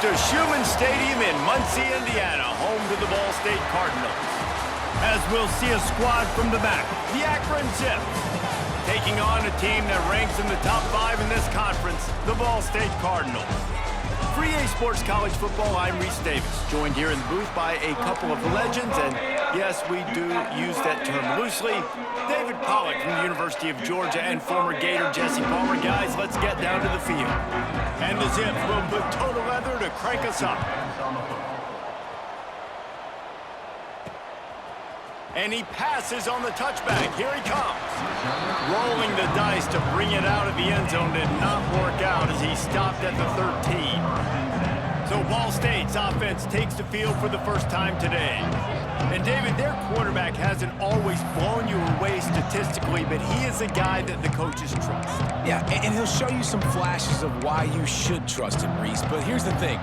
to Schumann Stadium in Muncie, Indiana, home to the Ball State Cardinals. As we'll see a squad from the back, the Akron Zips, taking on a team that ranks in the top 5 in this conference, the Ball State Cardinals. For EA Sports College Football, I'm Reese Davis, joined here in the booth by a couple of legends, and yes, we do use that term loosely. David Pollack from the University of Georgia and former Gator Jesse Palmer. Guys, let's get down to the field. And the Zips will put total leather to crank us up. And he passes on the touchback. Here he comes. Rolling the dice to bring it out of the end zone did not work out as he stopped at the 13. So Ball State's offense takes the field for the first time today. And David, their quarterback hasn't always blown you away statistically, but he is a guy that the coaches trust. Yeah, and he'll show you some flashes of why you should trust him, Reese. But here's the thing.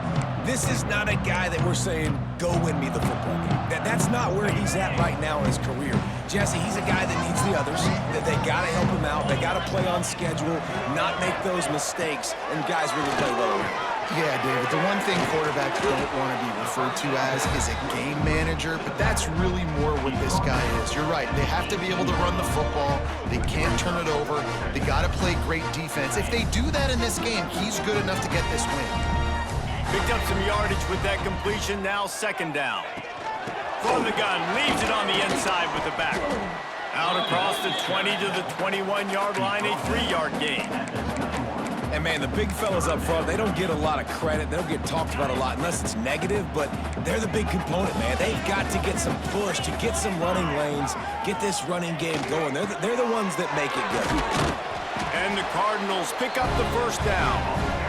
This is not a guy that we're saying, go win me the football game. That's not where he's at right now in his career. Jesse, he's a guy that needs the others, that they got to help him out. They got to play on schedule, not make those mistakes, and guys really play well around. Yeah, David, the one thing quarterbacks don't want to be referred to as is a game manager, but that's really more what this guy is. You're right. They have to be able to run the football. They can't turn it over. They got to play great defense. If they do that in this game, he's good enough to get this win. Picked up some yardage with that completion, now second down. From the gun, leaves it on the inside with the back. Out across the 20 to the 21-yard line, a 3-yard gain. And, man, the big fellas up front, they don't get a lot of credit. They don't get talked about a lot unless it's negative, but they're the big component, man. They've got to get some push, to get some running lanes, get this running game going. They're the ones that make it good. And the Cardinals pick up the first down.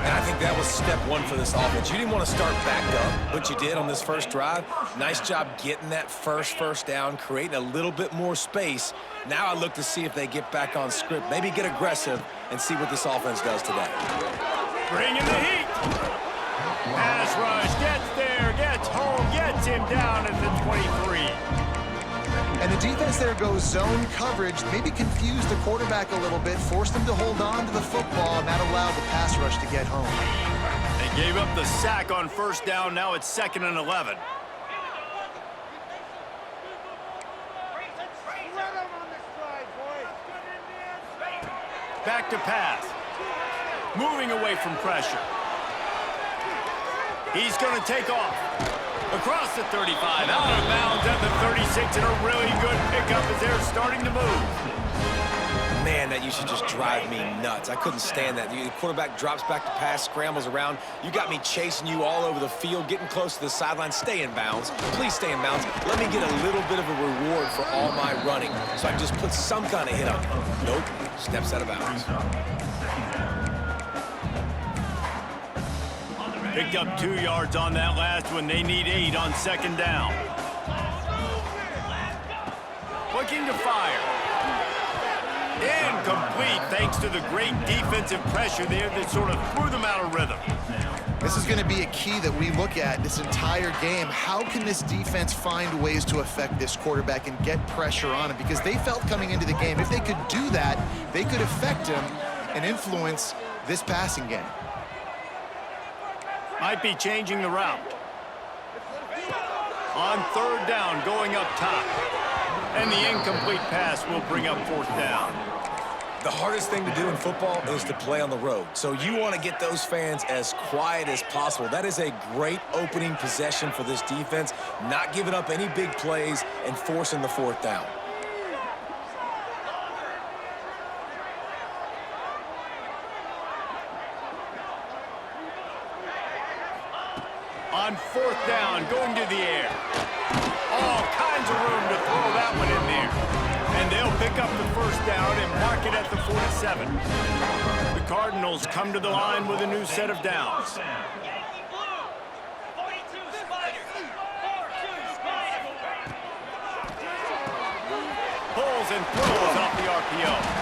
And I think that was step one for this offense. You didn't want to start backed up, but you did on this first drive. Nice job getting that first down, creating a little bit more space. Now I look to see if they get back on script, maybe get aggressive, and see what this offense does today. Bringing the heat. Pass rush, gets there, gets home, gets him down at the 23. And the defense there goes zone coverage, maybe confused the quarterback a little bit, forced him to hold on to the football, and that allowed the pass rush to get home. They gave up the sack on first down. Now it's 2nd and 11. Back to pass. Moving away from pressure. He's going to take off. Across the 35, out of bounds at the 36, and a really good pickup as they're starting to move. Man, that used to just drive me nuts. I couldn't stand that. The quarterback drops back to pass, scrambles around. You got me chasing you all over the field, getting close to the sideline. Stay in bounds. Please stay in bounds. Let me get a little bit of a reward for all my running, so I can just put some kind of hit on you. Nope, steps out of bounds. Picked up 2 yards on that last one. They need 8 on second down. Looking to fire. Incomplete thanks to the great defensive pressure there that sort of threw them out of rhythm. This is going to be a key that we look at this entire game. How can this defense find ways to affect this quarterback and get pressure on him? Because they felt coming into the game, if they could do that, they could affect him and influence this passing game. Might be changing the route. On third down, going up top. And the incomplete pass will bring up 4th down. The hardest thing to do in football is to play on the road. So you want to get those fans as quiet as possible. That is a great opening possession for this defense, not giving up any big plays and forcing the 4th down. On 4th down, going to the air. All kinds of room to throw that one in there. And they'll pick up the first down and mark it at the 47. The Cardinals come to the line with a new set of downs. Pulls and throws off the RPO.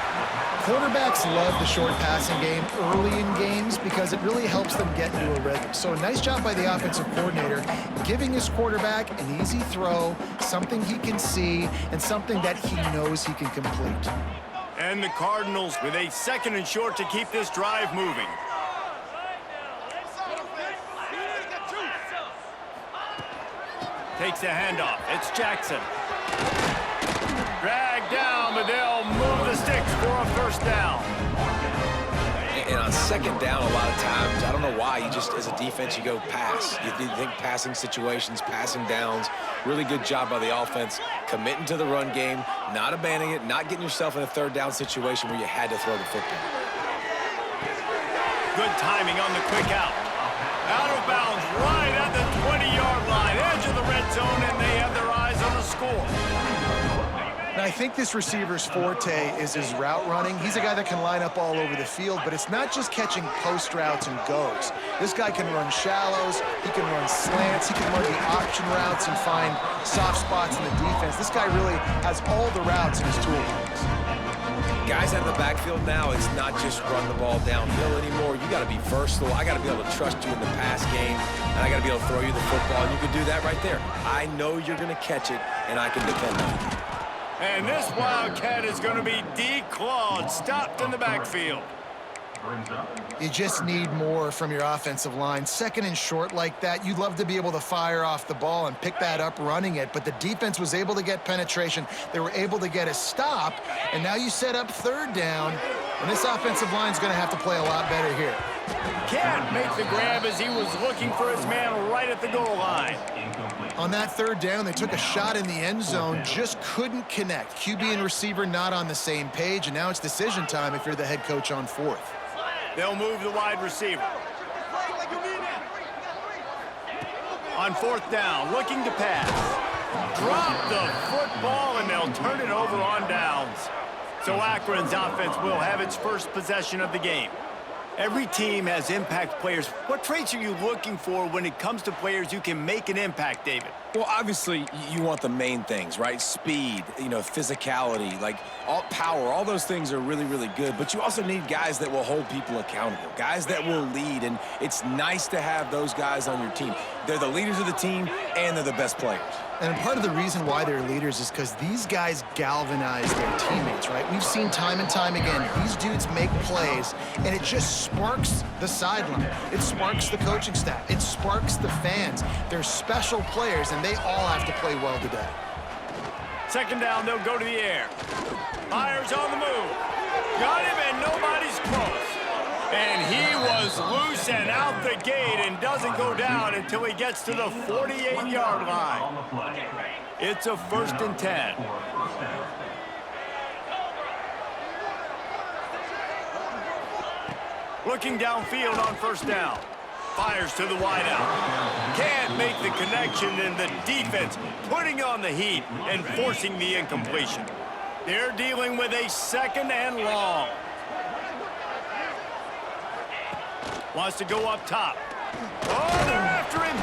Quarterbacks love the short passing game early in games because it really helps them get into a rhythm. So a nice job by the offensive coordinator giving his quarterback an easy throw, something he can see, and something that he knows he can complete. And the Cardinals with a 2nd and short to keep this drive moving. Takes the handoff. It's Jackson. Dragged down, but they'll move the sticks for a first down. And on second down, a lot of times, I don't know why, you just, as a defense, you go pass. You think passing situations, passing downs. Really good job by the offense, committing to the run game, not abandoning it, not getting yourself in a third down situation where you had to throw the football. Good timing on the quick out. Out of bounds, right at the 20-yard line, edge of the red zone, and they have their eyes on the score. Now, I think this receiver's forte is his route running. He's a guy that can line up all over the field, but it's not just catching post routes and goes. This guy can run shallows, he can run slants, he can run the option routes and find soft spots in the defense. This guy really has all the routes in his toolbox. Guys out of the backfield now, it's not just run the ball downhill anymore. You got to be versatile. I got to be able to trust you in the pass game, and I got to be able to throw you the football, and you can do that right there. I know you're going to catch it, and I can depend on you. And this Wildcat is going to be declawed, stopped in the backfield. You just need more from your offensive line. Second and short like that, you'd love to be able to fire off the ball and pick that up running it, but the defense was able to get penetration. They were able to get a stop, and now you set up third down, and this offensive line is going to have to play a lot better here. Can't make the grab as he was looking for his man right at the goal line. On that third down, they took a shot in the end zone, just couldn't connect. QB and receiver not on the same page, and now it's decision time if you're the head coach on fourth. They'll move the wide receiver. On fourth down, looking to pass. Drop the football, and they'll turn it over on downs. So Akron's offense will have its first possession of the game. Every team has impact players. What traits are you looking for when it comes to players who can make an impact, David? Well, obviously, you want the main things, right? Speed, physicality, like all power, all those things are really, really good. But you also need guys that will hold people accountable, guys that will lead, and it's nice to have those guys on your team. They're the leaders of the team, and they're the best players. And part of the reason why they're leaders is because these guys galvanize their teammates, right? We've seen time and time again, these dudes make plays, and it just sparks the sideline. It sparks the coaching staff. It sparks the fans. They're special players, and they all have to play well today. Second down, they'll go to the air. Myers on the move. Got him, and nobody's close. And he was loose and out the gate and doesn't go down until he gets to the 48-yard line. It's a 1st and 10. Looking downfield on first down. Fires to the wideout. Can't make the connection, and the defense putting on the heat and forcing the incompletion. They're dealing with a 2nd and long. Wants to go up top. Oh, they're after him.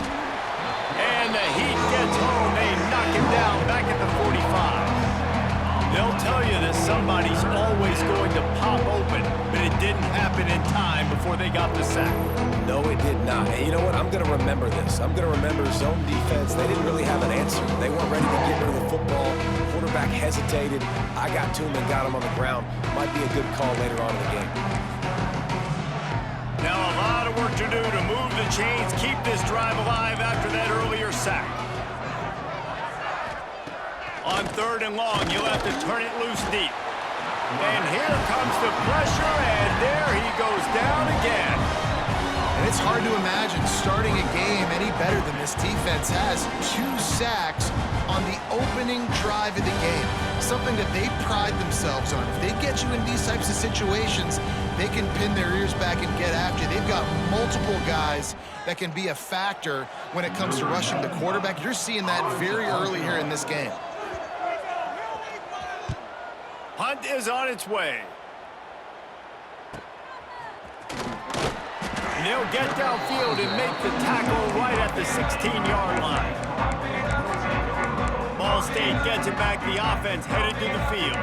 And the heat gets home. They knock him down back at the 45. They'll tell you that somebody's always going to pop open, but it didn't happen in time before they got the sack. No, it did not. And you know what? I'm going to remember this. I'm going to remember zone defense. They didn't really have an answer. They weren't ready to get rid of the football. Quarterback hesitated. I got to him and got him on the ground. Might be a good call later on in the game. Now a lot of work to do to move the chains, keep this drive alive after that earlier sack. On 3rd and long, you'll have to turn it loose deep. And here comes the pressure, and there he goes down again. And it's hard to imagine starting a game any better than this defense has. 2 sacks on the opening drive of the game. Something that they pride themselves on. If they get you in these types of situations, they can pin their ears back and get after you. They've got multiple guys that can be a factor when it comes to rushing the quarterback. You're seeing that very early here in this game. Hunt is on its way. And they'll get downfield and make the tackle right at the 16-yard line. Ball State gets it back. The offense headed to the field.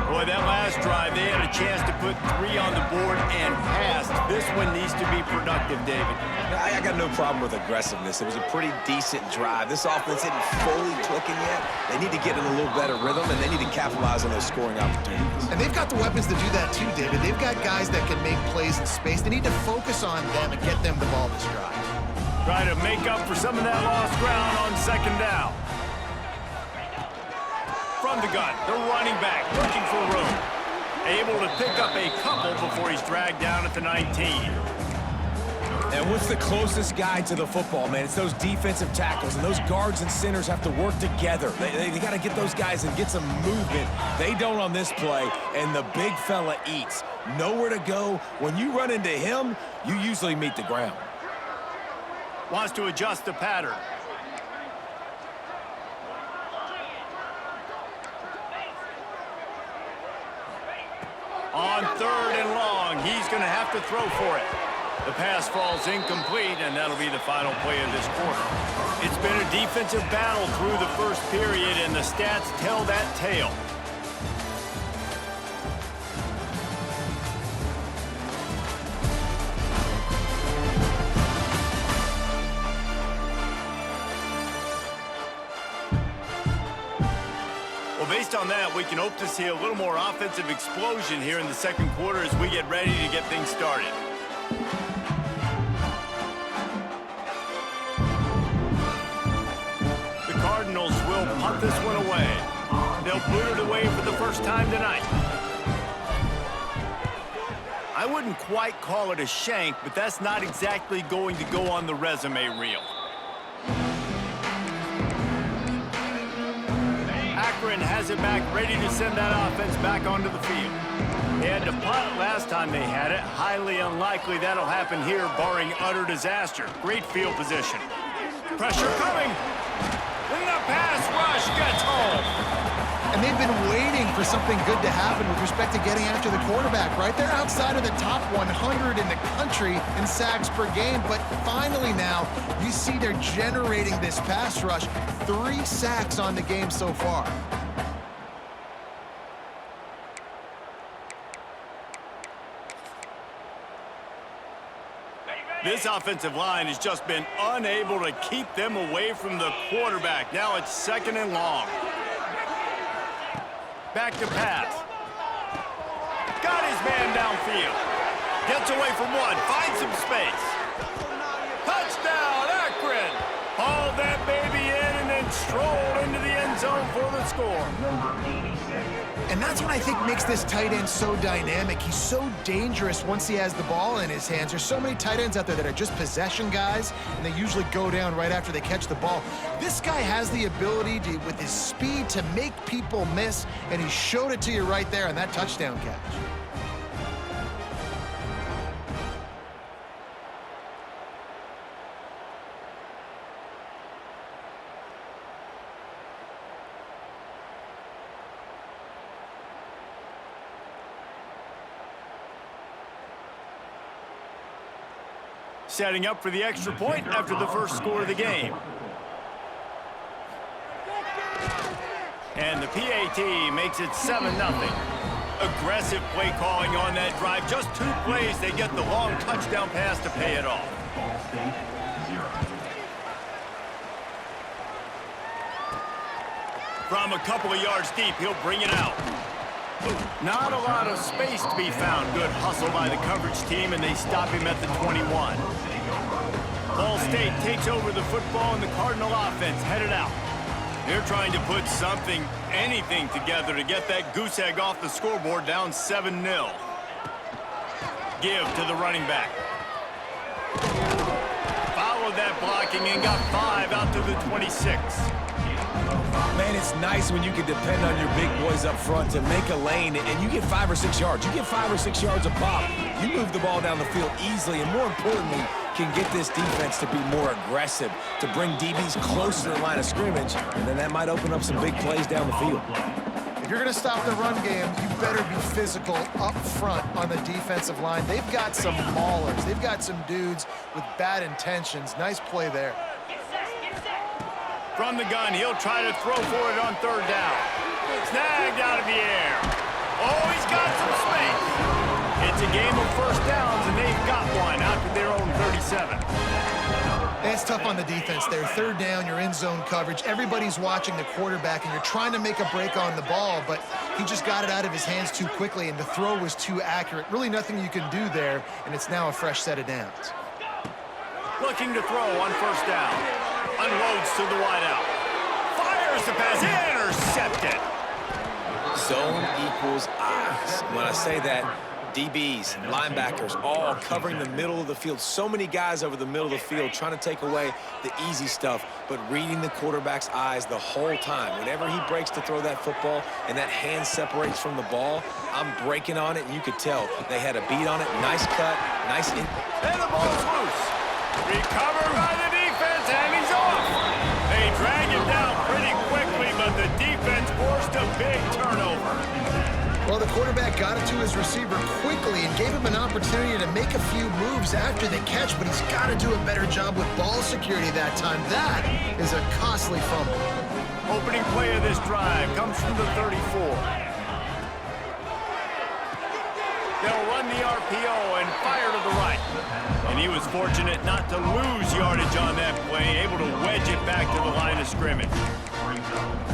Boy, that last drive, they had a chance to put 3 on the board and passed. This one needs to be productive, David. I got no problem with aggressiveness. It was a pretty decent drive. This offense isn't fully clicking yet. They need to get in a little better rhythm, and they need to capitalize on those scoring opportunities. And they've got the weapons to do that too, David. They've got guys that can make plays in space. They need to focus on them and get them the ball this drive. Try to make up for some of that lost ground on second down. From the gun, the running back looking for room. Able to pick up a couple before he's dragged down at the 19. And what's the closest guy to the football, man? It's those defensive tackles, and those guards and centers have to work together. They got to get those guys and get some movement. They don't on this play, and the big fella eats. Nowhere to go. When you run into him, you usually meet the ground. Wants to adjust the pattern. On 3rd and long, he's going to have to throw for it. The pass falls incomplete, and that'll be the final play of this quarter. It's been a defensive battle through the first period, and the stats tell that tale. Well, based on that, we can hope to see a little more offensive explosion here in the second quarter as we get ready to get things started. The Cardinals will punt this one away. They'll boot it away for the first time tonight. I wouldn't quite call it a shank, but that's not exactly going to go on the resume reel. Akron has it back, ready to send that offense back onto the field. They had to punt last time they had it. Highly unlikely that'll happen here, barring utter disaster. Great field position. Pressure coming. And the pass rush gets home. And they've been waiting for something good to happen with respect to getting after the quarterback, right? They're outside of the top 100 in the country in sacks per game, but finally now you see they're generating this pass rush. 3 sacks on the game so far. This offensive line has just been unable to keep them away from the quarterback. Now it's 2nd and long. Back to pass. Got his man downfield. Gets away from one. Finds some space. Touchdown, Akron. Hauled that baby in and then strolled into the end zone for the score. And that's what I think makes this tight end so dynamic. He's so dangerous once he has the ball in his hands. There's so many tight ends out there that are just possession guys, and they usually go down right after they catch the ball. This guy has the ability to, with his speed, to make people miss, and he showed it to you right there on that touchdown catch. Setting up for the extra point after the first score of the game. And the PAT makes it 7-0. Aggressive play calling on that drive. Just 2 plays, they get the long touchdown pass to pay it off. From a couple of yards deep, he'll bring it out. Not a lot of space to be found. Good hustle by the coverage team, and they stop him at the 21. Ball State takes over the football, and the Cardinal offense headed out. They're trying to put something, anything together to get that goose egg off the scoreboard, down 7-0. Give to the running back. Followed that blocking and got 5 out to the 26. Man, it's nice when you can depend on your big boys up front to make a lane, and you get 5 or 6 yards. You get 5 or 6 yards a pop. You move the ball down the field easily, and more importantly, can get this defense to be more aggressive, to bring DBs closer to the line of scrimmage, and then that might open up some big plays down the field. If you're going to stop the run game, you better be physical up front on the defensive line. They've got some maulers. They've got some dudes with bad intentions. Nice play there. From the gun, he'll try to throw for it on 3rd down. Snagged out of the air. Oh, he's got some space. It's a game of first downs, and they've got one out to their own 37. It's tough on the defense there. 3rd down, you're in zone coverage. Everybody's watching the quarterback, and you're trying to make a break on the ball, but he just got it out of his hands too quickly, and the throw was too accurate. Really nothing you can do there, and it's now a fresh set of downs. Looking to throw on first down. Unloads to the wideout. Fires the pass. Intercepted. Zone equals eyes. When I say that, DBs, linebackers, all covering the middle of the field. So many guys over the middle of the field trying to take away the easy stuff, but reading the quarterback's eyes the whole time. Whenever he breaks to throw that football and that hand separates from the ball, I'm breaking on it, and you could tell they had a beat on it. Nice cut, nice. And the ball's loose. Recovered by the defense, and he's off. They drag him down pretty quickly, but the defense forced a big turnover. Well, the quarterback got it to his receiver quickly and gave him an opportunity to make a few moves after the catch, but he's got to do a better job with ball security that time. That is a costly fumble. Opening play of this drive comes from the 34. They'll run the RPO and fire to the right. And he was fortunate not to lose yardage on that play, able to wedge it back to the line of scrimmage.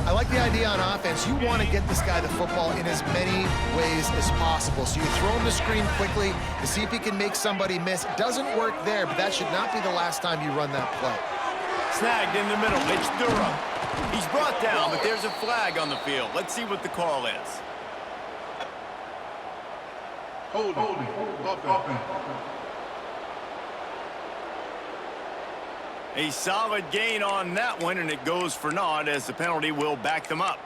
I like the idea on offense. You want to get this guy the football in as many ways as possible. So you throw him the screen quickly to see if he can make somebody miss. It doesn't work there, but that should not be the last time you run that play. Snagged in the middle. It's Durham. He's brought down, but there's a flag on the field. Let's see what the call is. Holding. A solid gain on that one, and it goes for naught as the penalty will back them up.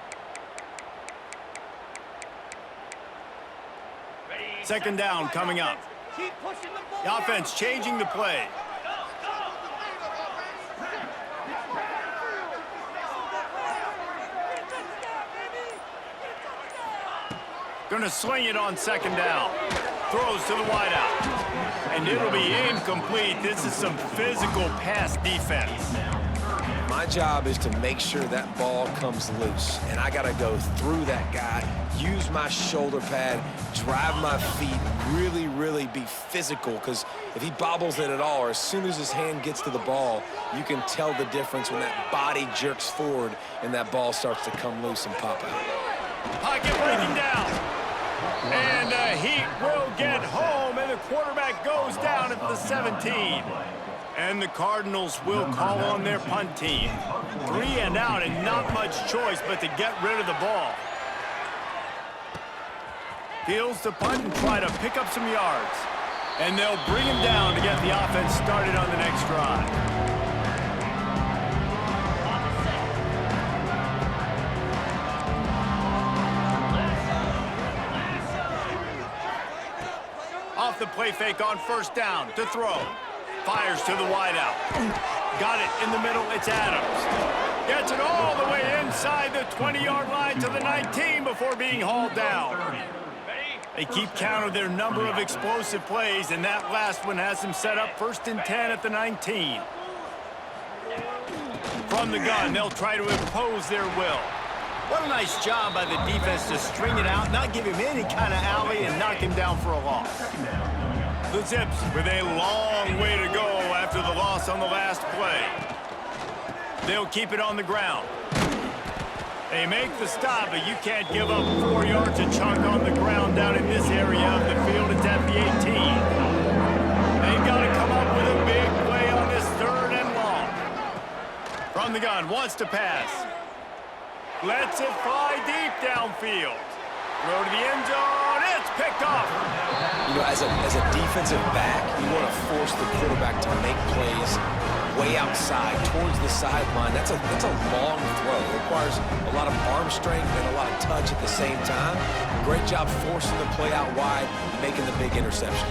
Second down coming up. The offense changing the play. Going to sling it on second down. Throws to the wideout. And it'll be incomplete. This is some physical pass defense. My job is to make sure that ball comes loose, and I got to go through that guy, use my shoulder pad, drive my feet, really be physical, because if he bobbles it at all, or as soon as his hand gets to the ball, you can tell the difference when that body jerks forward and that ball starts to come loose and pop out. Pocket breaking down. And the Heat will get home, and the quarterback goes down at the 17. And the Cardinals will call on their punt team. 3 and out, and not much choice but to get rid of the ball. Fields the punt and try to pick up some yards. And they'll bring him down to get the offense started on the next drive. Off the play fake on first down to throw. Fires to the wideout. Got it in the middle. It's Adams. Gets it all the way inside the 20-yard line to the 19 before being hauled down. They keep count of their number of explosive plays, and that last one has them set up 1st and 10 at the 19. From the gun, they'll try to impose their will. What a nice job by the defense to string it out, not give him any kind of alley, and knock him down for a loss. The Zips with a long way to go after the loss on the last play. They'll keep it on the ground. They make the stop, but you can't give up 4 yards a chunk on the ground down in this area of the field. It's at the 18. They've got to come up with a big play on this 3rd and long. From the gun, wants to pass. Lets it fly deep downfield. Throw to the end zone. It's picked off. You know, as a defensive back, you want to force the quarterback to make plays way outside, towards the sideline. That's a long throw. It requires a lot of arm strength and a lot of touch at the same time. Great job forcing the play out wide, making the big interception.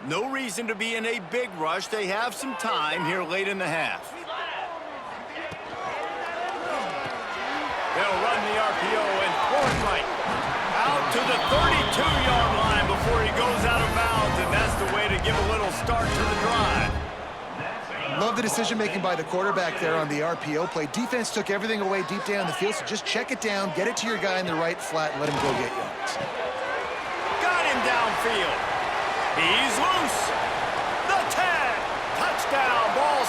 No reason to be in a big rush. They have some time here late in the half. They'll run the RPO and throw it right out to the 32-yard line before he goes out of bounds, and that's the way to give a little start to the drive. Love the decision-making by the quarterback there on the RPO play. Defense took everything away deep down the field, so just check it down, get it to your guy in the right flat, and let him go get yards. Got him downfield. He's loose. The tag. Touchdown. Ball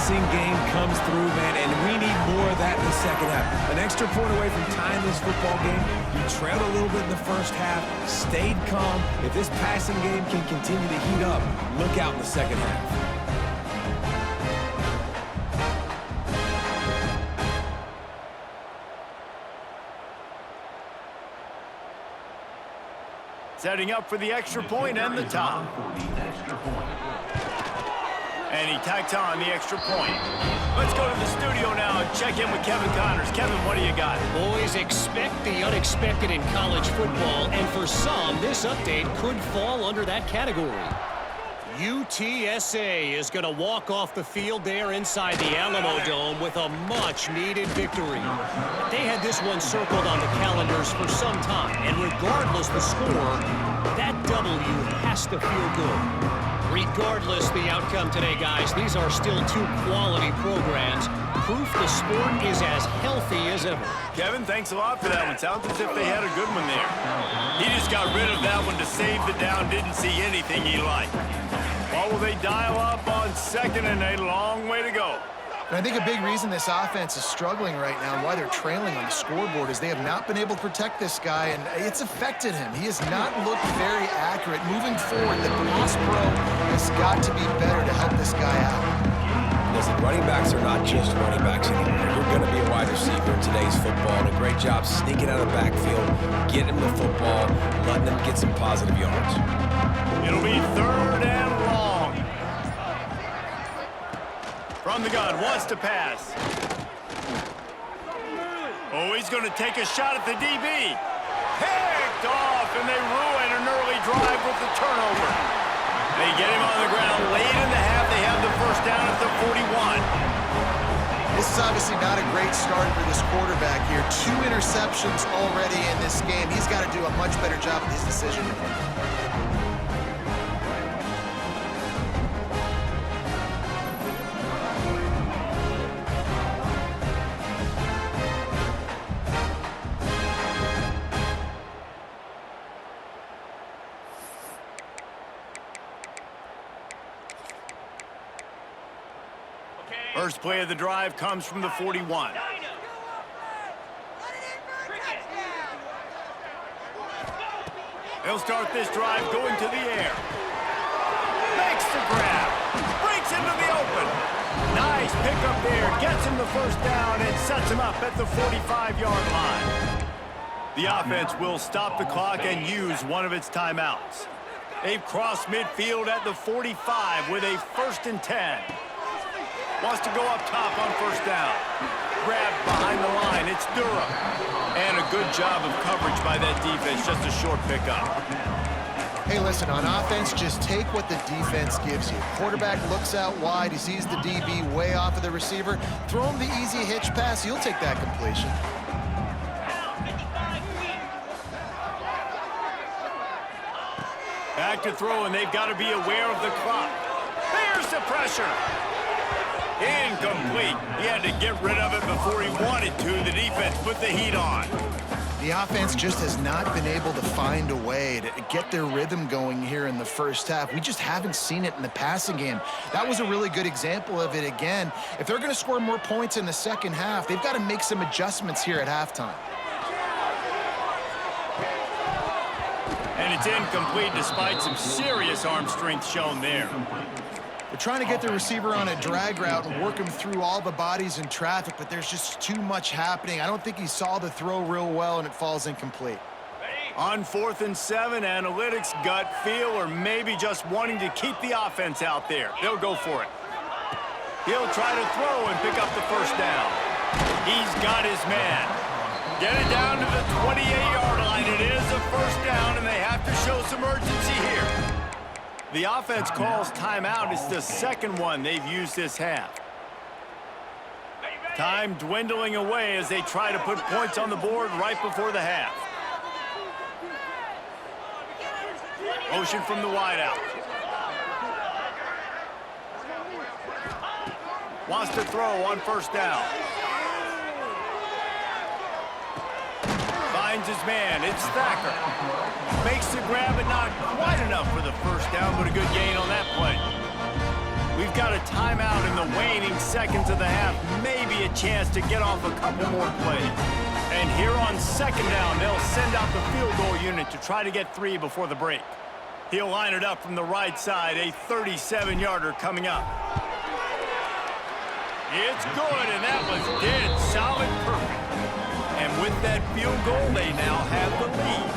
passing game comes through, man, and we need more of that in the second half. An extra point away from tying this football game. You trailed a little bit in the first half, stayed calm. If this passing game can continue to heat up, look out in the second half. Setting up for the extra point and the top. And he tacked on the extra point. Let's go to the studio now and check in with Kevin Connors. Kevin, what do you got? Boys, expect the unexpected in college football, and for some, this update could fall under that category. UTSA is going to walk off the field there inside the Alamo Dome with a much-needed victory. They had this one circled on the calendars for some time, and regardless the score, that W has to feel good. Regardless the outcome today, guys, these are still two quality programs. Proof the sport is as healthy as ever. Kevin, thanks a lot for that one. Sounds as if they had a good one there. He just got rid of that one to save the down, didn't see anything he liked. What will they dial up on second and a long way to go? And I think a big reason this offense is struggling right now and why they're trailing on the scoreboard is they have not been able to protect this guy, and it's affected him. He has not looked very accurate. Moving forward, the pass pro has got to be better to help this guy out. Listen, running backs are not just running backs anymore. You're going to be a wide receiver in today's football, and a great job sneaking out of the backfield, getting him the football, letting him get some positive yards. It'll be third and long. From the gun, wants to pass. Oh, he's going to take a shot at the DB. Picked off, and they ruin an early drive with the turnover. They get him on the ground late in the half. They have the first down at the 41. This is obviously not a great start for this quarterback here. 2 interceptions already in this game. He's got to do a much better job with his decision. First play of the drive comes from the 41. They'll start this drive going to the air. Makes the grab. Breaks into the open. Nice pickup there. Gets him the first down and sets him up at the 45-yard line. The offense will stop the clock and use one of its timeouts. They've crossed midfield at the 45 with a 1st and 10. Wants to go up top on first down. Grabbed behind the line. It's Durham. And a good job of coverage by that defense. Just a short pickup. Hey, listen, on offense, just take what the defense gives you. Quarterback looks out wide. He sees the DB way off of the receiver. Throw him the easy hitch pass. You'll take that completion. Back to throw, and they've got to be aware of the clock. There's the pressure. Incomplete. He had to get rid of it before he wanted to. The defense put the heat on. The offense just has not been able to find a way to get their rhythm going here in the first half. We just haven't seen it in the passing game. That was a really good example of it again. If they're going to score more points in the second half, they've got to make some adjustments here at halftime. And it's incomplete despite some serious arm strength shown there. They're trying to get the receiver on a drag route and work him through all the bodies in traffic, but there's just too much happening. I don't think he saw the throw real well, and it falls incomplete. On 4th and 7, analytics, gut feel, or maybe just wanting to keep the offense out there. They'll go for it. He'll try to throw and pick up the first down. He's got his man. Get it down to the 28-yard line. It is a first down, and they have to show some urgency here. The offense calls timeout. It's the second one they've used this half. Time dwindling away as they try to put points on the board right before the half. Motion from the wideout. Wants to throw on first down. Finds his man. It's Thacker. Makes the grab, but not quite enough for the first down, but a good gain on that play. We've got a timeout in the waning seconds of the half. Maybe a chance to get off a couple more plays. And here on second down, they'll send out the field goal unit to try to get 3 before the break. He'll line it up from the right side, a 37-yarder coming up. It's good, and that was dead solid perfect. And with that field goal, they now have the lead.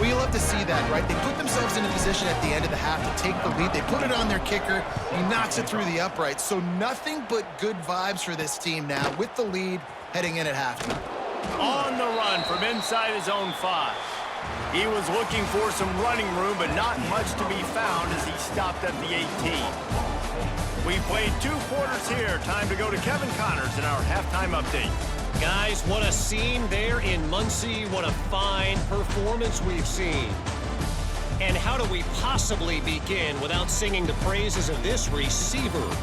Well, you love to see that, right? They put themselves in a position at the end of the half to take the lead. They put it on their kicker. He knocks it through the upright. So nothing but good vibes for this team now with the lead heading in at halftime. On the run from inside his own 5. He was looking for some running room, but not much to be found as he stopped at the 18. We've played 2 quarters here. Time to go to Kevin Connors in our halftime update. Guys, what a scene there in Muncie. What a fine performance we've seen. And how do we possibly begin without singing the praises of this receiver?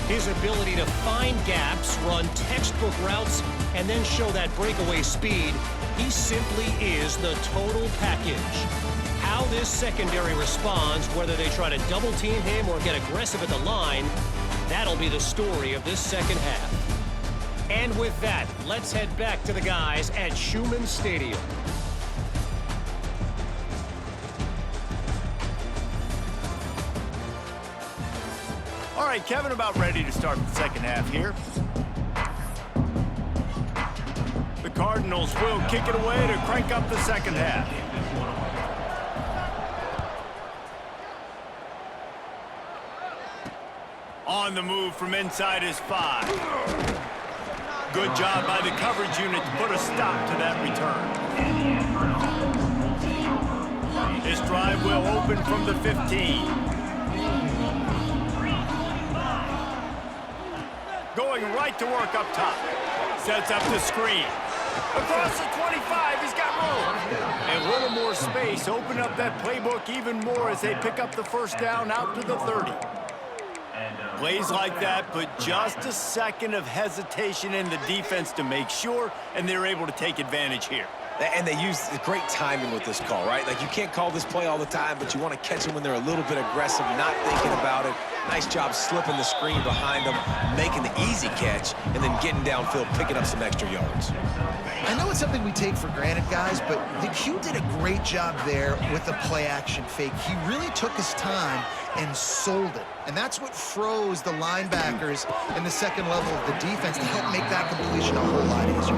His ability to find gaps, run textbook routes, and then show that breakaway speed. He simply is the total package. How this secondary responds, whether they try to double team him or get aggressive at the line, that'll be the story of this second half. And with that, let's head back to the guys at Schumann Stadium. All right, Kevin, about ready to start the second half here. The Cardinals will kick it away to crank up the second half. On the move from inside his 5. Good job by the coverage unit to put a stop to that return. This drive will open from the 15. Going right to work up top. Sets up the screen. Across the 25, he's got room. A little more space. Open up that playbook even more as they pick up the first down out to the 30. Plays like that, but just a second of hesitation in the defense to make sure, and they're able to take advantage here. And they use great timing with this call, right? Like, you can't call this play all the time, but you want to catch them when they're a little bit aggressive, not thinking about it. Nice job slipping the screen behind them, making the easy catch, and then getting downfield, picking up some extra yards. I know it's something we take for granted, guys, but the Q did a great job there with the play-action fake. He really took his time and sold it. And that's what froze the linebackers in the second level of the defense to help make that completion a whole lot easier.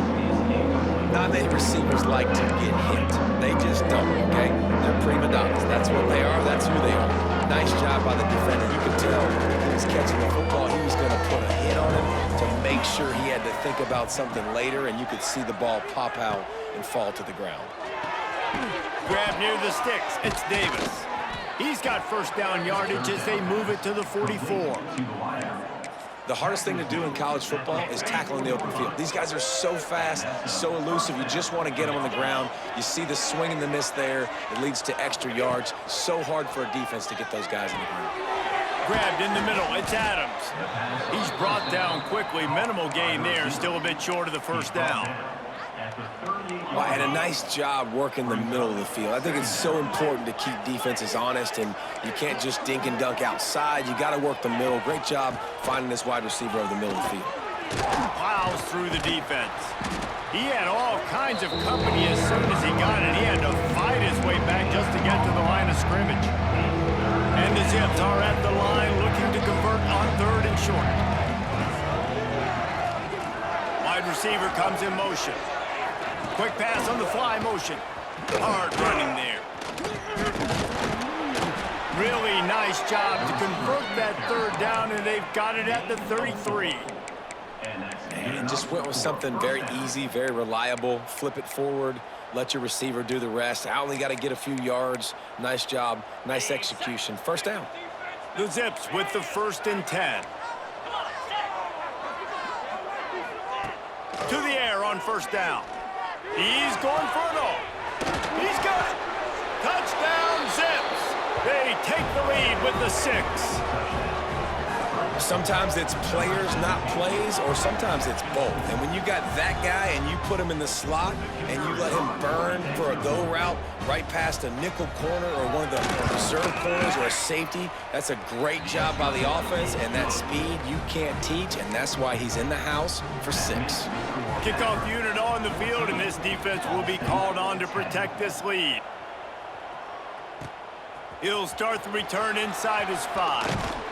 Not many receivers like to get hit. They just don't, okay? They're prima donnas. That's what they are. That's who they are. Nice job by the defender. You could tell he was catching the football. He was going to put a hit on him to make sure he had to think about something later, and you could see the ball pop out and fall to the ground. Grab near the sticks. It's Davis. He's got first down yardage as they move it to the 44. The hardest thing to do in college football is tackling the open field. These guys are so fast, so elusive. You just want to get them on the ground. You see the swing and the miss there. It leads to extra yards. So hard for a defense to get those guys in the ground. Grabbed in the middle. It's Adams. He's brought down quickly. Minimal gain there. Still a bit short of the first down. Well, and a nice job working the middle of the field. I think it's so important to keep defenses honest, and you can't just dink and dunk outside. You got to work the middle. Great job finding this wide receiver over the middle of the field. Plows through the defense. He had all kinds of company as soon as he got it. He had to fight his way back just to get to the line of scrimmage. And the Zips are at the line looking to convert on 3rd and short. Wide receiver comes in motion. Quick pass on the fly motion. Hard running there. Really nice job to convert that 3rd down, and they've got it at the 33. And just went with something very easy, very reliable. Flip it forward, let your receiver do the rest. I only got to get a few yards. Nice job, nice execution. First down. The Zips with the 1st and 10. To the air on first down. He's going for it all. He's got it. Touchdown, Zips. They take the lead with the 6. Sometimes it's players, not plays, or sometimes it's both. And when you got that guy and you put him in the slot and you let him burn for a go route right past a nickel corner or one of the reserve corners or a safety, that's a great job by the offense, and that speed you can't teach, and that's why he's in the house for 6. Kickoff unit on the field, and this defense will be called on to protect this lead. He'll start the return inside his 5.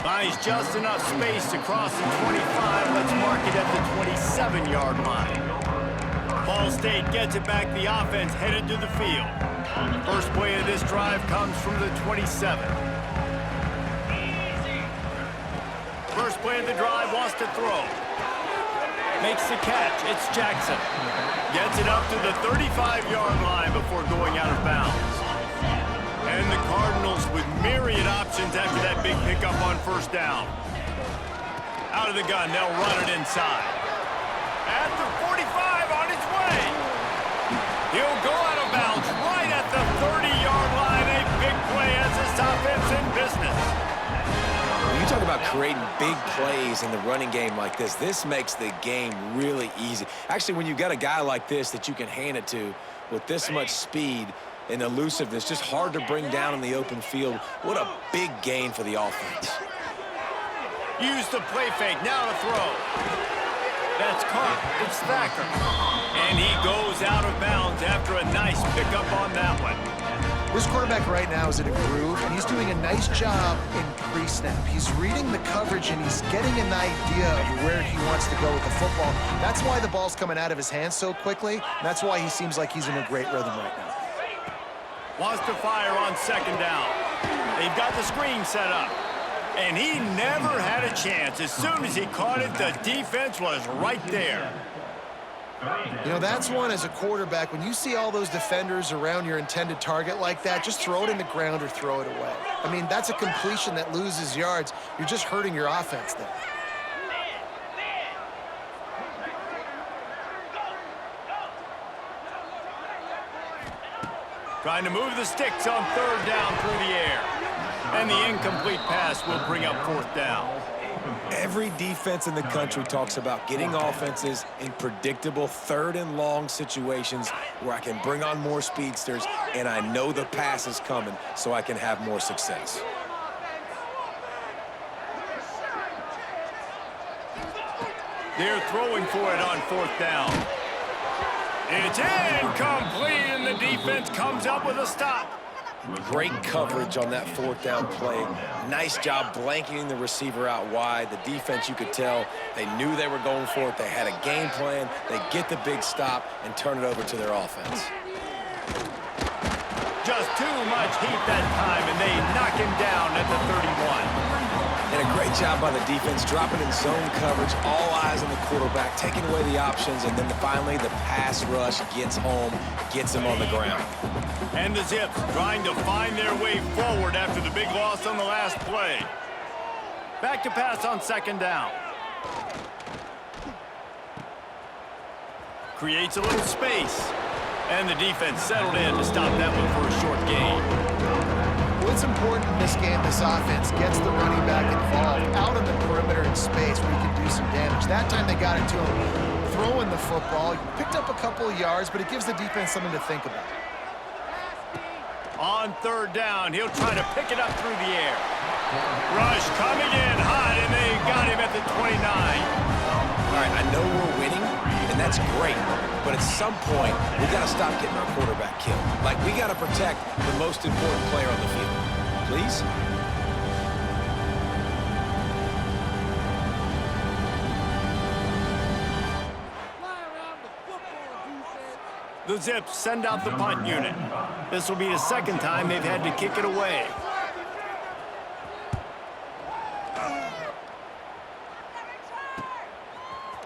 Finds just enough space to cross the 25. Let's mark it at the 27-yard line. Ball State gets it back. The offense headed to the field. First play of this drive comes from the 27. First play of the drive, wants to throw. Makes the catch. It's Jackson. Gets it up to the 35-yard line before going out of bounds. And the Cardinals with myriad options after that big pickup on first down. Out of the gun, they'll run it inside. At the 45, on its way. He'll go out of bounds right at the 30-yard line. A big play as this offense in business. When you talk about creating big plays in the running game like this makes the game really easy. Actually, when you've got a guy like this that you can hand it to with this much speed and elusiveness, just hard to bring down in the open field. What a big gain for the offense. Use the play fake, now to throw. That's caught, it's Thacker. And he goes out of bounds after a nice pickup on that one. This quarterback right now is in a groove, and he's doing a nice job in pre-snap. He's reading the coverage, and he's getting an idea of where he wants to go with the football. That's why the ball's coming out of his hands so quickly. And that's why he seems like he's in a great rhythm right now. Wants to fire on second down. They've got the screen set up. And he never had a chance. As soon as he caught it, the defense was right there. You know, that's one as a quarterback. When you see all those defenders around your intended target like that, just throw it in the ground or throw it away. I mean, that's a completion that loses yards. You're just hurting your offense there. Trying to move the sticks on third down through the air. And the incomplete pass will bring up fourth down. Every defense in the country talks about getting offenses in predictable third and long situations where I can bring on more speedsters and I know the pass is coming so I can have more success. They're throwing for it on fourth down. It's incomplete, and the defense comes up with a stop. Great coverage on that fourth down play. Nice job blanketing the receiver out wide. The defense, you could tell, they knew they were going for it. They had a game plan. They get the big stop and turn it over to their offense. Just too much heat that time, and they knock him down at the 31. And a great job by the defense, dropping in zone coverage, all eyes on the quarterback, taking away the options, and then finally the pass rush gets home, gets him on the ground. And the Zips trying to find their way forward after the big loss on the last play. Back to pass on second down. Creates a little space. And the defense settled in to stop that one for a short gain. What's important in this game, this offense gets the running back involved out on the perimeter in space where he can do some damage. That time they got it to him throwing the football. He picked up a couple of yards, but it gives the defense something to think about. On third down, he'll try to pick it up through the air. Rush coming in hot, and they got him at the 29. All right, I know we're winning, and that's great. But at some point, we got to stop getting our quarterback killed. Like, we got to protect the most important player on the field. Please? The Zips send out the punt unit. This will be the second time they've had to kick it away.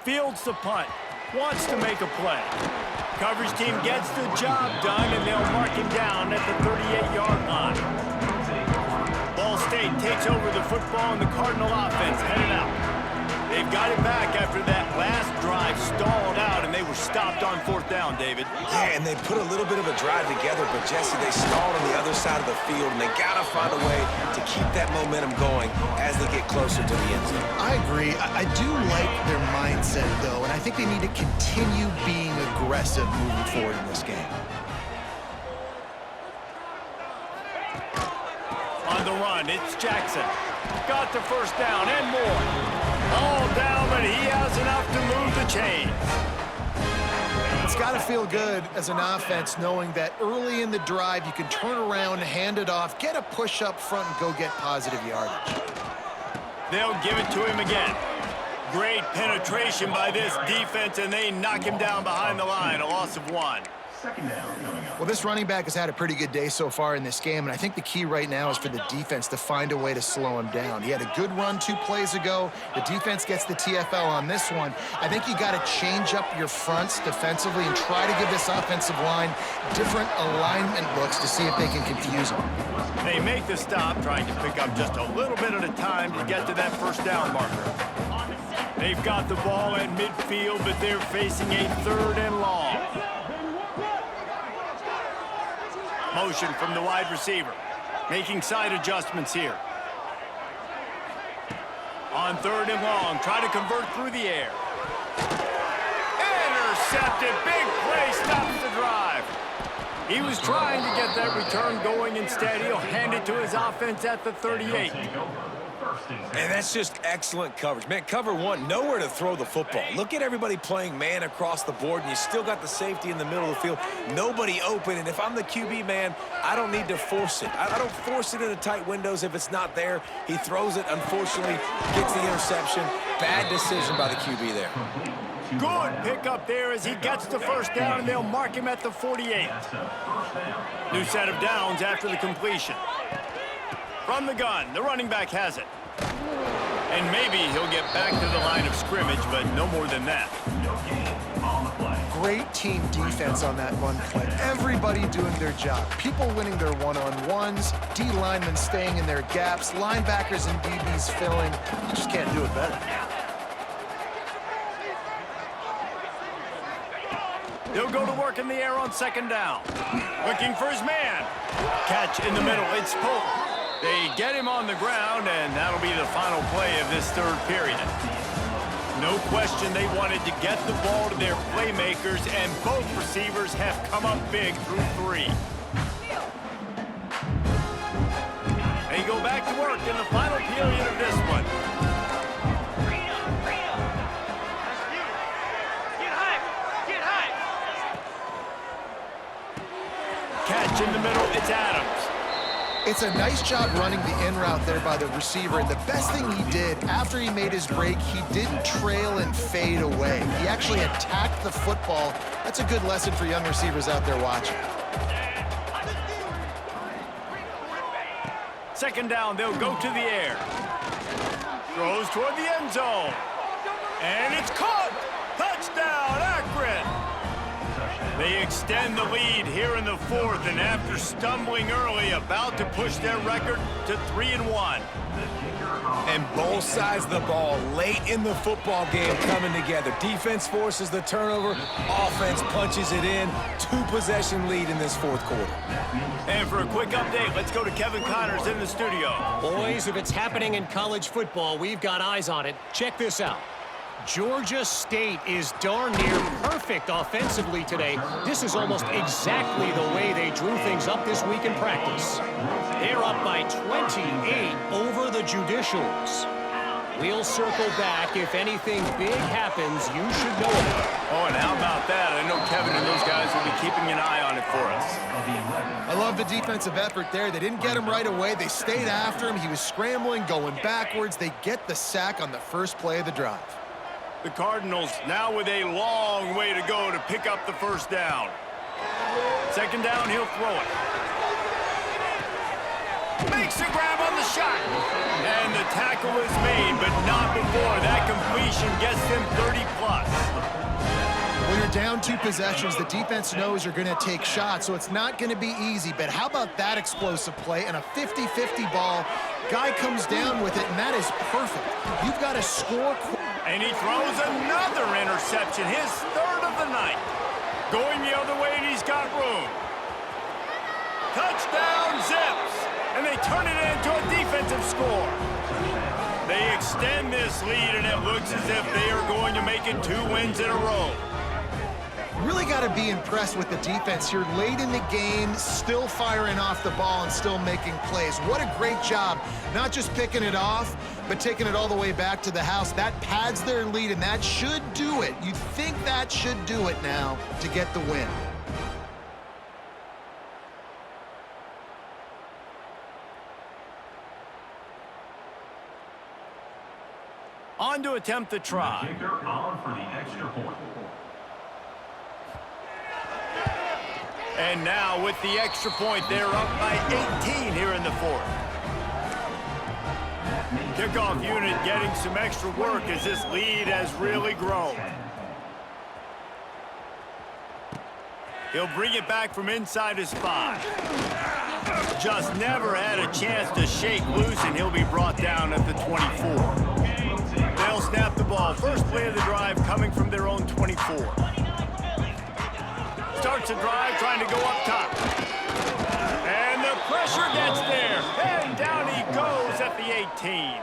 Fields the punt. Wants to make a play. Coverage team gets the job done, and they'll mark him down at the 38-yard line. Ball State takes over the football, and the Cardinal offense headed out. They've got it back after that last drive stalled out, and they were stopped on fourth down, David. Yeah, and they put a little bit of a drive together, but Jesse, they stalled on the other side of the field, and they got to find a way to keep that momentum going as they get closer to the end zone. I agree. I do like their mindset, though, and I think they need to continue being aggressive moving forward in this game. On the run, it's Jackson. Got the first down and more. All down, but he has enough to move the chains. It's got to feel good as an offense knowing that early in the drive you can turn around, hand it off, get a push up front, and go get positive yardage. They'll give it to him again. Great penetration by this defense, and they knock him down behind the line. A loss of 1. Well, this running back has had a pretty good day so far in this game, and I think the key right now is for the defense to find a way to slow him down. He had a good run 2 plays ago. The defense gets the TFL on this one. I think you got to change up your fronts defensively and try to give this offensive line different alignment looks to see if they can confuse him. They make the stop, trying to pick up just a little bit at a time to get to that first down marker. They've got the ball at midfield, but they're facing a 3rd and long. Motion from the wide receiver. Making side adjustments here. On 3rd and long, try to convert through the air. Intercepted. Big play stops the drive. He was trying to get that return going. Instead, he'll hand it to his offense at the 38. And that's just excellent coverage. Man, cover 1, nowhere to throw the football. Look at everybody playing man across the board, and you still got the safety in the middle of the field. Nobody open, and if I'm the QB, man, I don't need to force it. I don't force it into tight windows if it's not there. He throws it, unfortunately, gets the interception. Bad decision by the QB there. Good pickup there as he gets the first down, and they'll mark him at the 48. New set of downs after the completion. From the gun, the running back has it. And maybe he'll get back to the line of scrimmage, but no more than that. Great team defense on that run play. Everybody doing their job. People winning their one-on-ones, D linemen staying in their gaps, linebackers and DBs filling. You just can't do it better. He'll go to work in the air on 2nd down. Looking for his man. Catch in the middle. It's Pope. They get him on the ground, and that'll be the final play of this 3rd period. No question they wanted to get the ball to their playmakers, and both receivers have come up big through 3. They go back to work in the final period of this one. Catch in the middle, it's Adams. It's a nice job running the in route there by the receiver, and the best thing he did after he made his break, he didn't trail and fade away. He actually attacked the football. That's a good lesson for young receivers out there watching. 2nd down, they'll go to the air. Throws toward the end zone. And it's caught! Touchdown, Akron! They extend the lead here in the 4th, and after stumbling early, about to push their record to 3-1. And both sides of the ball late in the football game coming together. Defense forces the turnover. Offense punches it in. 2-possession lead in this 4th quarter. And for a quick update, let's go to Kevin Connors in the studio. Boys, if it's happening in college football, we've got eyes on it. Check this out. Georgia State is darn near perfect offensively today. This is almost exactly the way they drew things up this week in practice. They're up by 28 over the Judicials. We'll circle back. If anything big happens, you should know about it. Oh, and how about that? I know Kevin and those guys will be keeping an eye on it for us. I love the defensive effort there. They didn't get him right away. They stayed after him. He was scrambling, going backwards. They get the sack on the first play of the drive. The Cardinals now with a long way to go to pick up the first down. 2nd down, he'll throw it. Makes a grab on the shot. And the tackle is made, but not before that completion gets them 30+. When you're down 2 possessions, the defense knows you're going to take shots, so it's not going to be easy. But how about that explosive play and a 50-50 ball? Guy comes down with it, and that is perfect. You've got to score. And he throws another interception, his 3rd of the night. Going the other way, and he's got room. Touchdown, Zips! And they turn it into a defensive score. They extend this lead, and it looks as if they are going to make it 2 wins in a row. Really got to be impressed with the defense here. Late in the game, still firing off the ball and still making plays. What a great job. Not just picking it off, but taking it all the way back to the house. That pads their lead, and that should do it. You'd think that should do it now to get the win. On to attempt the try. Kicker on for the extra point. And now with the extra point, they're up by 18 here in the 4th. Kickoff unit getting some extra work as this lead has really grown. He'll bring it back from inside his 5. Just never had a chance to shake loose, and he'll be brought down at the 24. They'll snap the ball. First play of the drive coming from their own 24. Starts the drive trying to go up top. And the pressure gets there. And down he goes at the 18.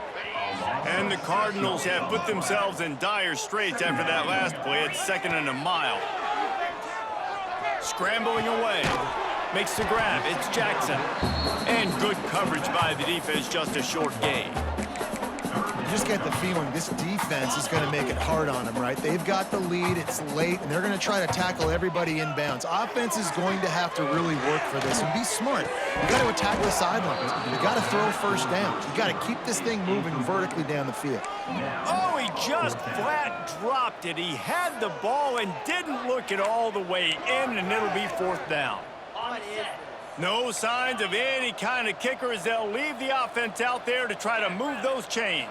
And the Cardinals have put themselves in dire straits after that last play. It's 2nd and a mile. Scrambling away. Makes the grab. It's Jackson. And good coverage by the defense, just a short gain. You just get the feeling this defense is going to make it hard on them, right? They've got the lead, it's late, and they're going to try to tackle everybody inbounds. Offense is going to have to really work for this and be smart. You got to attack the sidelines. You got to throw first downs. You got to keep this thing moving vertically down the field. Oh, he just flat dropped it. He had the ball and didn't look it all the way in, and it'll be 4th down. No signs of any kind of kicker as they'll leave the offense out there to try to move those chains.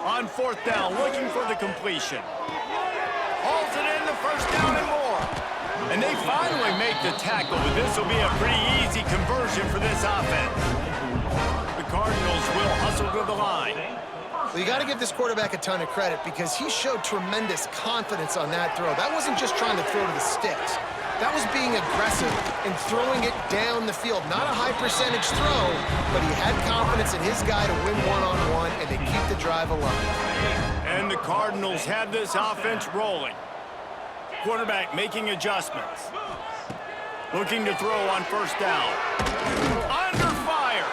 On 4th down, looking for the completion. Hauls it in, the 1st down and more. And they finally make the tackle, but this will be a pretty easy conversion for this offense. The Cardinals will hustle to the line. Well, you got to give this quarterback a ton of credit because he showed tremendous confidence on that throw. That wasn't just trying to throw to the sticks. That was being aggressive and throwing it down the field. Not a high percentage throw, but he had confidence in his guy to win one-on-one and to keep the drive alive. And the Cardinals have this offense rolling. Quarterback making adjustments. Looking to throw on 1st down. Under fire.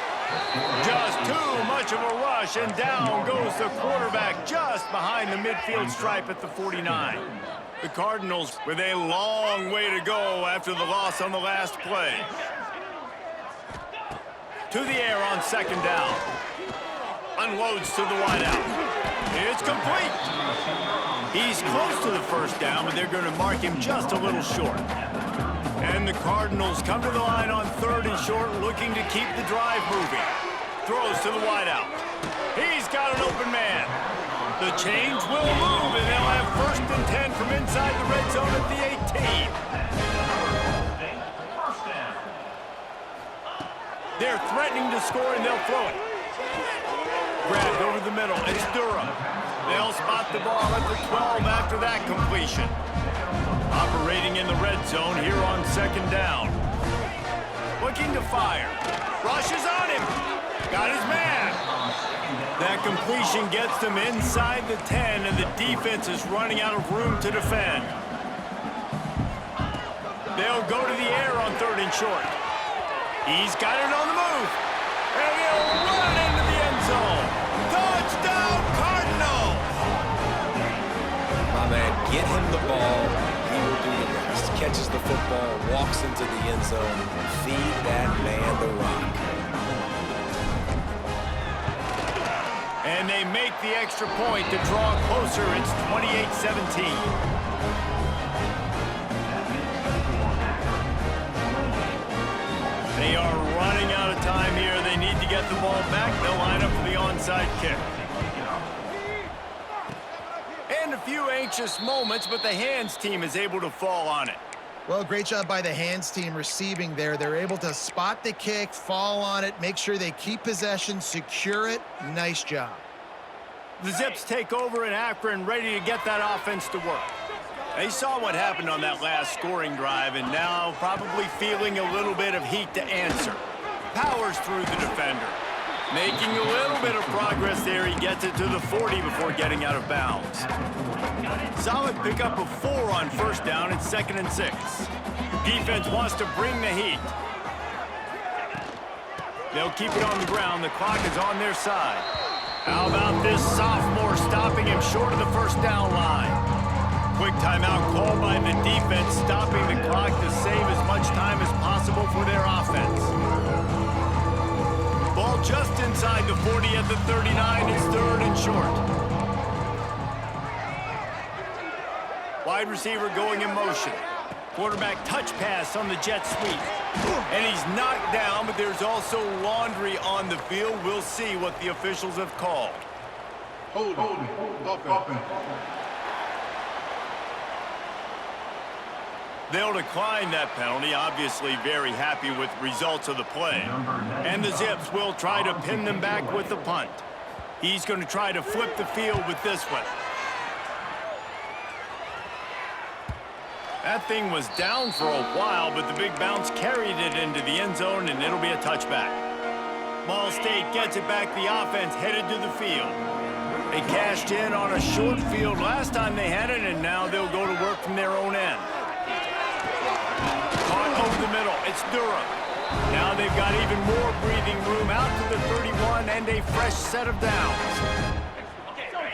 Just too much of a rush, and down goes the quarterback just behind the midfield stripe at the 49. The Cardinals with a long way to go after the loss on the last play. To the air on 2nd down. Unloads to the wideout. It's complete. He's close to the 1st down, but they're going to mark him just a little short. And the Cardinals come to the line on 3rd and short, looking to keep the drive moving. Throws to the wideout. He's got an open man. The change will move, and they'll have 1st and 10 from inside the red zone at the 18. They're threatening to score, and they'll throw it. Grabbed over the middle. It's Durham. They'll spot the ball at the 12 after that completion. Operating in the red zone here on 2nd down. Looking to fire. Rushes on him. Got his man. That completion gets them inside the 10, and the defense is running out of room to defend. They'll go to the air on 3rd and short. He's got it on the move. And he'll run into the end zone. Touchdown, Cardinals! My man, get him the ball. He will do the rest. Catches the football, walks into the end zone. Feed that man the rock. And they make the extra point to draw closer. It's 28-17. They are running out of time here. They need to get the ball back. They'll line up for the onside kick. And a few anxious moments, but the hands team is able to fall on it. Well, great job by the hands team receiving there. They're able to spot the kick, fall on it, make sure they keep possession, secure it. Nice job. The Zips take over in Akron, ready to get that offense to work. They saw what happened on that last scoring drive, and now probably feeling a little bit of heat to answer. Powers through the defender. Making a little bit of progress there. He gets it to the 40 before getting out of bounds. Solid pickup of 4 on first down and 2nd and 6. Defense wants to bring the heat. They'll keep it on the ground. The clock is on their side. How about this sophomore stopping him short of the first down line? Quick timeout called by the defense, stopping the clock to save as much time as possible for their offense. Ball just inside the 40 at the 39. It's 3rd and short. Wide receiver going in motion. Quarterback touch pass on the jet sweep. And he's knocked down, but there's also laundry on the field. We'll see what the officials have called. Hold it. They'll decline that penalty, obviously very happy with results of the play. And the Zips will try to pin them back with the punt. He's going to try to flip the field with this one. That thing was down for a while, but the big bounce carried it into the end zone, and it'll be a touchback. Ball State gets it back. The offense headed to the field. They cashed in on a short field last time they had it, and now they'll go to work from their own end. Caught over the middle. It's Durham. Now they've got even more breathing room out to the 31 and a fresh set of downs.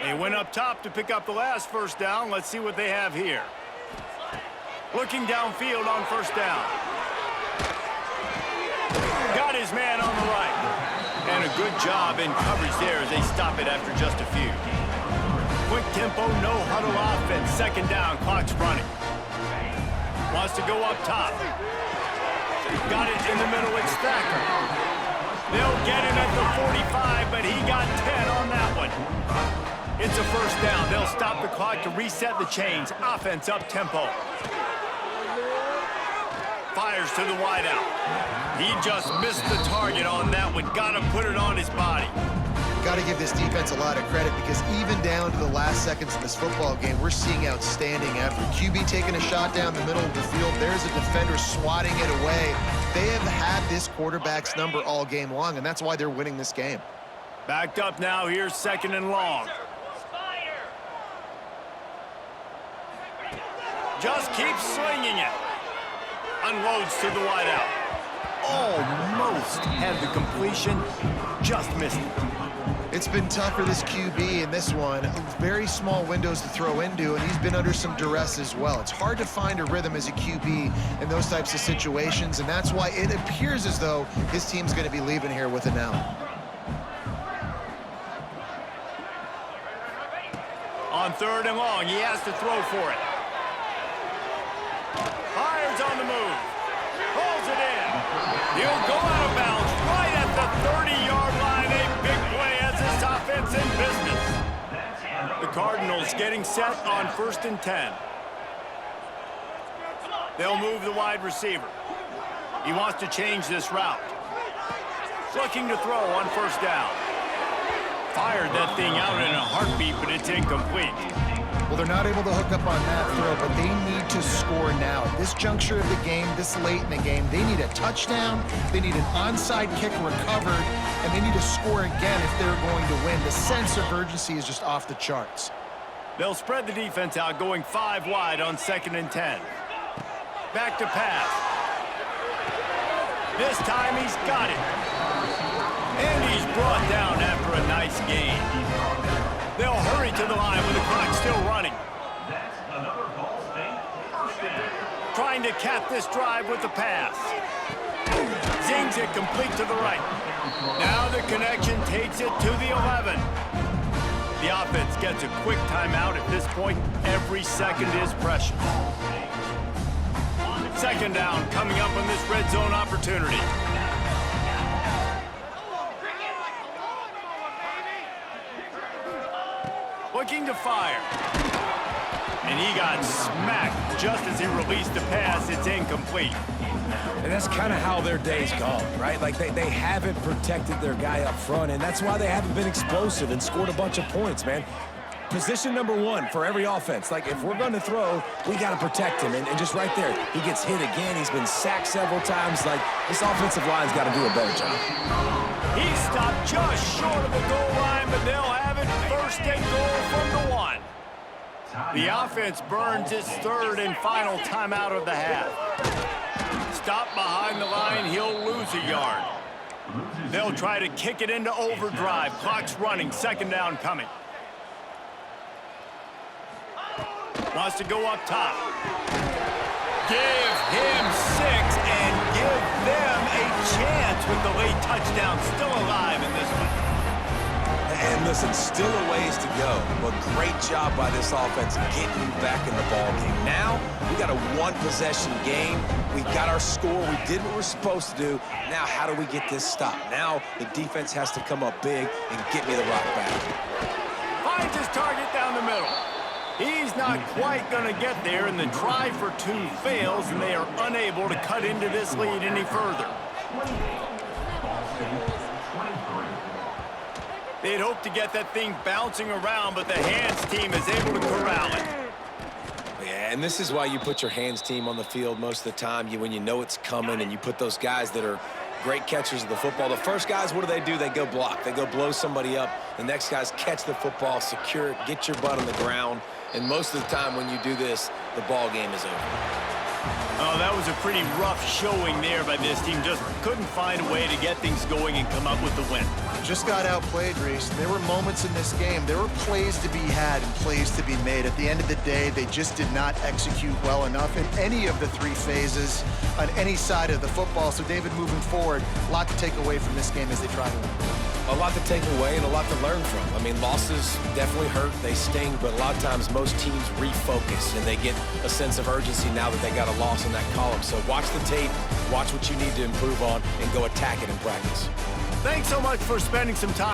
They went up top to pick up the last first down. Let's see what they have here. Looking downfield on first down. Got his man on the right. And a good job in coverage there as they stop it after just a few. Quick tempo, no huddle offense. 2nd down, clock's running. Wants to go up top. Got it in the middle, it's Thacker. They'll get him at the 45, but he got 10 on that one. It's a first down. They'll stop the clock to reset the chains. Offense up tempo. Fires to the wideout. He just missed the target on that one. Got to put it on his body. Got to give this defense a lot of credit because even down to the last seconds of this football game, we're seeing outstanding effort. QB taking a shot down the middle of the field. There's a defender swatting it away. They have had this quarterback's number all game long, and that's why they're winning this game. Backed up now. Here's 2nd and long. Just keeps slinging it. Unloads to the wideout. Almost had the completion. Just missed it. It's been tough for this QB in this one. Very small windows to throw into, and he's been under some duress as well. It's hard to find a rhythm as a QB in those types of situations, and that's why it appears as though his team's going to be leaving here with an L. On 3rd and long, he has to throw for it. Fires on the move. Pulls it in. He'll go out of bounds right at the 30-yard line. A big play as this offense in business. The Cardinals getting set on 1st and 10. They'll move the wide receiver. He wants to change this route. Looking to throw on first down. Fired that thing out in a heartbeat, but it's incomplete. Well, they're not able to hook up on that throw, but they need to score now. At this juncture of the game, this late in the game, they need a touchdown, they need an onside kick recovered, and they need to score again if they're going to win. The sense of urgency is just off the charts. They'll spread the defense out, going 5 wide on 2nd and 10. Back to pass. This time he's got it. And he's brought down after a nice gain. They'll hurry to the line with the clock still running. Trying to cap this drive with the pass. Zings it complete to the right. Now the connection takes it to the 11. The offense gets a quick timeout at this point. Every second is precious. 2nd down coming up on this red zone opportunity. Looking to fire. And he got smacked just as he released the pass. It's incomplete. And that's kind of how their day's gone, right? Like they haven't protected their guy up front, and that's why they haven't been explosive and scored a bunch of points, man. position number one for every offense. Like, if we're going to throw, we got to protect him. And just right there, he gets hit again. He's been sacked several times. Like, this offensive line's got to do a better job. He stopped just short of the goal line, but they'll have it first and goal from the 1. The offense burns its third and final timeout of the half. Stop behind the line, he'll lose a yard. They'll try to kick it into overdrive. Clock's running, second down coming. Wants to go up top. Give him 6 and give them a chance with the late touchdown. Still alive in this one. And listen, still a ways to go, but great job by this offense getting you back in the ball game. Now, we got a one-possession game. We got our score. We did what we're supposed to do. Now, how do we get this stopped? Now, the defense has to come up big and get me the rock back. Finds his target down the middle. He's not quite going to get there, and the try for 2 fails, and they are unable to cut into this lead any further. They'd hope to get that thing bouncing around, but the hands team is able to corral it. Yeah, and this is why you put your hands team on the field most of the time. When you know it's coming, and you put those guys that are great catchers of the football. The first guys, what do? They go block. They go blow somebody up. The next guys catch the football, secure it, get your butt on the ground. And most of the time when you do this, the ball game is over. Oh, that was a pretty rough showing there by this team. Just couldn't find a way to get things going and come up with the win. Just got outplayed, Reese. There were moments in this game. There were plays to be had and plays to be made. At the end of the day, they just did not execute well enough in any of the 3 phases on any side of the football. So, David, moving forward, a lot to take away from this game as they try to win. A lot to take away and a lot to learn from. I mean, losses definitely hurt. They sting, but a lot of times most teams refocus and they get a sense of urgency now that they got a loss in that column. So watch the tape, watch what you need to improve on, and go attack it in practice. Thanks so much for spending some time